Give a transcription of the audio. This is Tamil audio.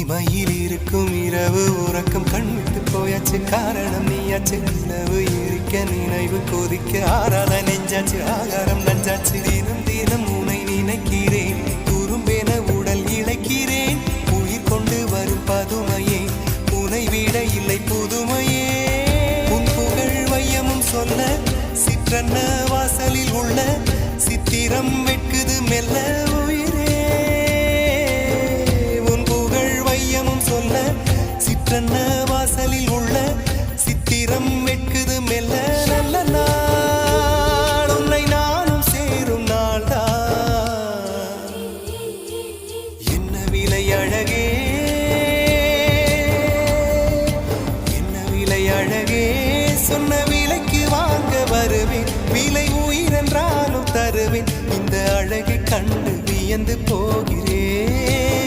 இமையில் இருக்கும் இரவு உறக்கம் கண்விட்டு போயாச்சு காரணம் நீயாச்சு நிலவு எரிக்க நினைவு கொதிக்க ஆறாத நெஞ்சாச்சு ஆகாரம் நஞ்சாச்சு தினம் தினம் உனை நினைக்கிறேன் துரும்பென உடல் இழைக்கிறேன் உயிர் கொண்டு வரும் பதுமையே உனை விட இல்லை புதுமையே உன் புகழ் வையமும் சொல்ல சிற்றன்ன வாசலில் உள்ள சித்திரம் வெட்குது மெல்ல உயிரே உன் புகழ் வையமும் சொல்ல சிற்றன்ன வாசலில் உள்ள சித்திரம் வெட்குது மெல்ல நல்ல நாள் உன்னை நானும் சேரும் நாள்தான் என்ன விலை அழகே என்ன விலை அழகே சொன்ன விலைக்கு வாங்க வருவேன் விலை உயிரென்றாலும் தருவேன் இந்த அழகை கண்டு வியந்து போகிறேன்